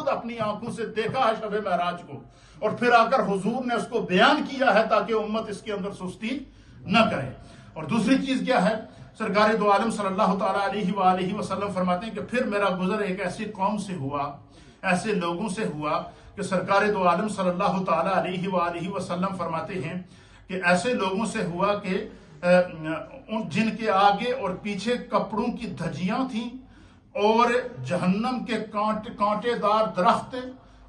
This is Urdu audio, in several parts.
خود اپنی آنکھوں سے دیکھا ہے شب معراج کو، اور پھر آ کر حضور نے اس کو بیان کیا ہے تاکہ امت اس کے اندر سستی نہ کرے۔ اور دوسری چیز کیا ہے، سرکار دو عالم صلی اللہ تعالیٰ علیہ وآلہ وسلم فرماتے ہیں کہ پھر میرا گزر ایک ایسی قوم سے ہوا، ایسے لوگوں سے ہوا کہ سرکار دو عالم صلی اللہ تعالیٰ علیہ وآلہ وسلم فرماتے ہیں کہ ایسے لوگوں سے ہوا کہ جن کے آگے اور پیچھے کپڑوں کی دھجیاں تھیں، اور جہنم کے کانٹے دار درخت،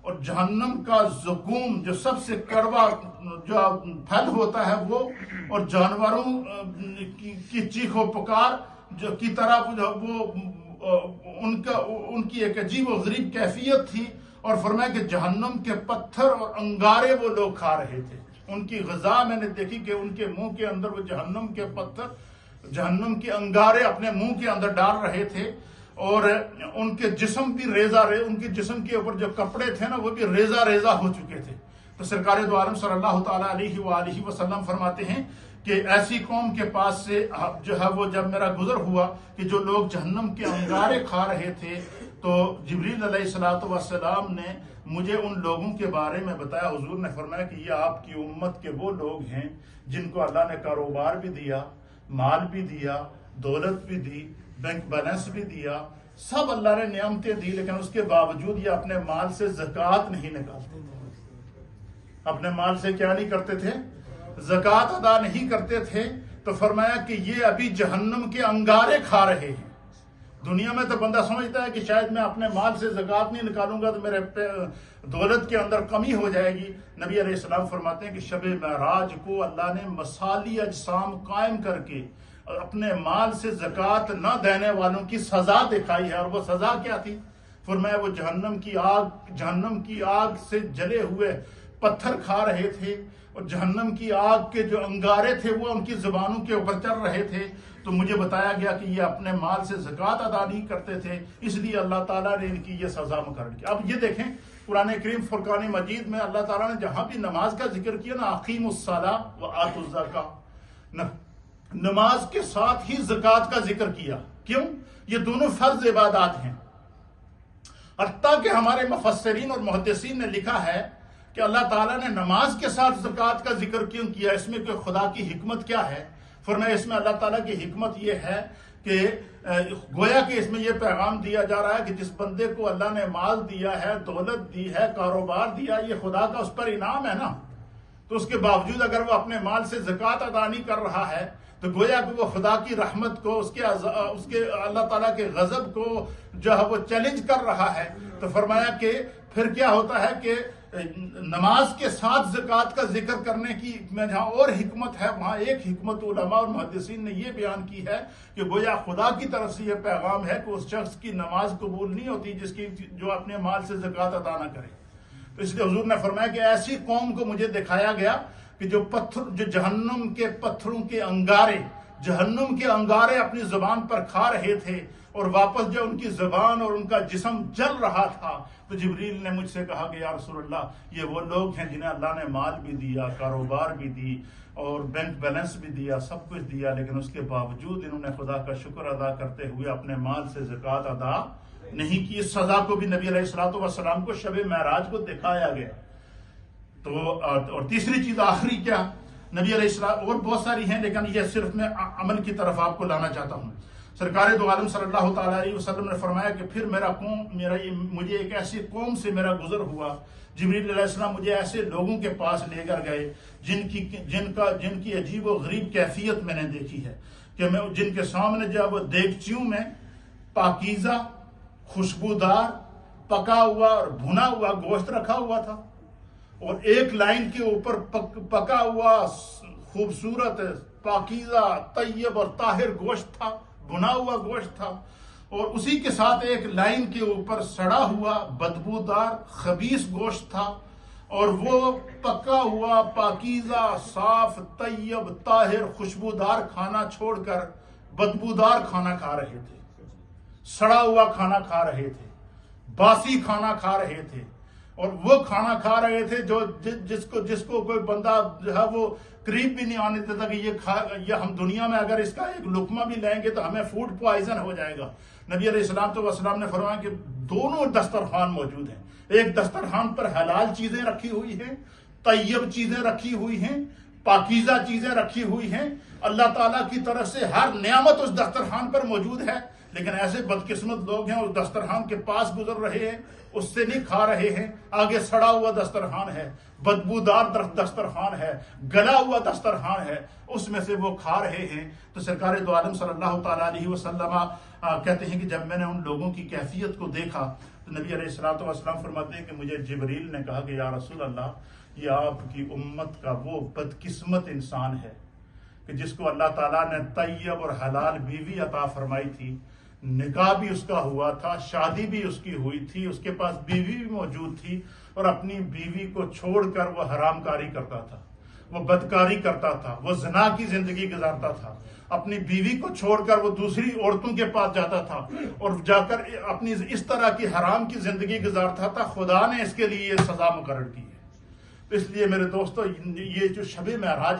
اور جہنم کا زقوم جو سب سے کڑوا جو پھل ہوتا ہے وہ، اور جانوروں کی چیخ و پکار جو کی طرح وہ ان کی ایک عجیب و غریب کیفیت تھی، اور فرمایا کہ جہنم کے پتھر اور انگارے وہ لوگ کھا رہے تھے۔ ان کی غذا میں نے دیکھی کہ ان کے منہ کے اندر وہ جہنم کے پتھر، جہنم کے انگارے اپنے منہ کے اندر ڈال رہے تھے، اور ان کے جسم بھی ان کے جسم کے اوپر جو کپڑے تھے نا وہ بھی ریزہ ریزہ ہو چکے تھے۔ تو سرکار دو عالم صلی اللہ تعالیٰ علیہ وآلہ وسلم فرماتے ہیں کہ ایسی قوم کے پاس سے جو ہے وہ جب میرا گزر ہوا کہ جو لوگ جہنم کے انگارے کھا رہے تھے، تو جبریل علیہ الصلوۃ والسلام نے مجھے ان لوگوں کے بارے میں بتایا۔ حضور نے فرمایا کہ یہ آپ کی امت کے وہ لوگ ہیں جن کو اللہ نے کاروبار بھی دیا، مال بھی دیا، دولت بھی دی، بینک بیلنس بھی دیا، سب اللہ نے نعمتیں دی، لیکن اس کے باوجود یہ اپنے مال سے زکوٰۃ نہیں نکالتے تھے۔ اپنے مال سے کیا نہیں کرتے تھے؟ زکوٰۃ ادا نہیں کرتے تھے۔ تو فرمایا کہ یہ ابھی جہنم کے انگارے کھا رہے ہیں۔ دنیا میں تو بندہ سمجھتا ہے کہ شاید میں اپنے مال سے زکوٰۃ نہیں نکالوں گا تو میرے دولت کے اندر کمی ہو جائے گی۔ نبی علیہ السلام فرماتے ہیں کہ شب معراج کو اللہ نے مثالی اجسام قائم کر کے اپنے مال سے زکوٰۃ نہ دینے والوں کی سزا دکھائی ہے، اور وہ سزا کیا تھی؟ فرمایا وہ جہنم کی آگ سے جلے ہوئے پتھر کھا رہے تھے، اور جہنم کی آگ کے جو انگارے تھے وہ ان کی زبانوں کے اوپر چل رہے تھے۔ تو مجھے بتایا گیا کہ یہ اپنے مال سے زکوٰۃ ادا نہیں کرتے تھے، اس لیے اللہ تعالیٰ نے ان کی یہ سزا مقرر کی۔ اب یہ دیکھیں قرآن کریم فرقان مجید میں اللہ تعالیٰ نے جہاں بھی نماز کا ذکر کیا نا، اقیموا الصلاۃ وآتوا الزکاۃ، نماز کے ساتھ ہی زکوٰۃ کا ذکر کیا۔ کیوں؟ یہ دونوں فرض عبادات ہیں۔ حتیٰ کہ ہمارے مفسرین اور محدثین نے لکھا ہے کہ اللہ تعالیٰ نے نماز کے ساتھ زکوٰۃ کا ذکر کیوں کیا، اس میں کہ خدا کی حکمت کیا ہے؟ فرمایا اس میں اللہ تعالیٰ کی حکمت یہ ہے کہ گویا کہ اس میں یہ پیغام دیا جا رہا ہے کہ جس بندے کو اللہ نے مال دیا ہے، دولت دی ہے، کاروبار دیا، یہ خدا کا اس پر انعام ہے نا، تو اس کے باوجود اگر وہ اپنے مال سے زکوٰۃ ادا نہیں کر رہا ہے تو گویا کہ وہ خدا کی رحمت کو، اس کے اللہ تعالیٰ کے غضب کو جو ہے وہ چیلنج کر رہا ہے۔ تو فرمایا کہ پھر کیا ہوتا ہے کہ نماز کے ساتھ زکوٰۃ کا ذکر کرنے کی میں جہاں اور حکمت ہے، وہاں ایک حکمت علماء اور محدثین نے یہ بیان کی ہے کہ گویا خدا کی طرف سے یہ پیغام ہے کہ اس شخص کی نماز قبول نہیں ہوتی جو اپنے مال سے زکوٰۃ ادا نہ کرے۔ تو اس لیے حضور نے فرمایا کہ ایسی قوم کو مجھے دکھایا گیا کہ جو جہنم کے پتھروں کے انگارے، جہنم کے انگارے اپنی زبان پر کھا رہے تھے، اور واپس جب ان کی زبان اور ان کا جسم جل رہا تھا تو جبریل نے مجھ سے کہا کہ یا رسول اللہ، یہ وہ لوگ ہیں جنہیں اللہ نے مال بھی دیا، کاروبار بھی دی، اور بینک بیلنس بھی دیا، سب کچھ دیا، لیکن اس کے باوجود انہوں نے خدا کا شکر ادا کرتے ہوئے اپنے مال سے زکوٰۃ ادا نہیں کی۔ اس سزا کو بھی نبی علیہ الصلوۃ والسلام کو شب معراج کو دکھایا گیا۔ تو اور تیسری چیز آخری کیا نبی علیہ السلام، اور بہت ساری ہیں لیکن یہ صرف میں عمل کی طرف آپ کو لانا چاہتا ہوں۔ سرکار دو عالم صلی اللہ تعالیٰ علیہ وسلم نے فرمایا کہ پھر مجھے ایک ایسی قوم سے میرا گزر ہوا، جبریل علیہ السلام مجھے ایسے لوگوں کے پاس لے کر گئے جن کی عجیب و غریب کیفیت میں نے دیکھی ہے، کہ میں جن کے سامنے جب دیگچیوں میں پاکیزہ، خوشبودار، پکا ہوا اور بھنا ہوا گوشت رکھا ہوا تھا، اور ایک لائن کے اوپر پکا ہوا خوبصورت پاکیزہ طیب اور طاہر گوشت تھا، بھنا ہوا گوشت تھا، اور اسی کے ساتھ ایک لائن کے اوپر سڑا ہوا بدبودار خبیث گوشت تھا، اور وہ پکا ہوا پاکیزہ صاف طیب طاہر خوشبودار کھانا چھوڑ کر بدبودار کھانا کھا رہے تھے، سڑا ہوا کھانا کھا رہے تھے، باسی کھانا کھا رہے تھے، اور وہ کھانا کھا رہے تھے جو جس کو کوئی بندہ جو ہے وہ قریب بھی نہیں آنے دیتا کہ یہ ہم دنیا میں اگر اس کا ایک لقمہ بھی لیں گے تو ہمیں فوڈ پوائزن ہو جائے گا، نبی علیہ السلام نے فرمایا کہ دونوں دسترخوان موجود ہیں. ایک دسترخوان پر حلال چیزیں رکھی ہوئی ہیں، طیب چیزیں رکھی ہوئی ہیں، پاکیزہ چیزیں رکھی ہوئی ہیں. اللہ تعالیٰ کی طرف سے ہر نعمت اس دسترخوان پر موجود ہے. لیکن ایسے بدقسمت لوگ ہیں، اس دسترخوان کے پاس گزر رہے ہیں، اس سے نہیں کھا رہے ہیں. آگے سڑا ہوا دسترخوان ہے، بدبودار دسترخوان ہے، گلا ہوا دسترخوان ہے، اس میں سے وہ کھا رہے ہیں. تو سرکار دو عالم صلی اللہ تعالیٰ علیہ وسلم کہتے ہیں کہ جب میں نے ان لوگوں کی کیفیت کو دیکھا تو نبی علیہ الصلوۃ والسلام فرماتے ہیں کہ مجھے جبریل نے کہا کہ یا رسول اللہ، یہ آپ کی امت کا وہ بدقسمت انسان ہے کہ جس کو اللہ تعالیٰ نے طیب اور حلال بیوی عطا فرمائی تھی، نکاح بھی اس کا ہوا تھا، شادی بھی اس کی ہوئی تھی، اس کے پاس بیوی بھی موجود تھی، اور اپنی بیوی کو چھوڑ کر وہ حرام کاری کرتا تھا، وہ بدکاری کرتا تھا، وہ زنا کی زندگی گزارتا تھا، اپنی بیوی کو چھوڑ کر وہ دوسری عورتوں کے پاس جاتا تھا اور جا کر اپنی اس طرح کی حرام کی زندگی گزارتا تھا. خدا نے اس کے لیے یہ سزا مقرر کی ہے. اس لیے میرے دوستو، یہ جو شب معراج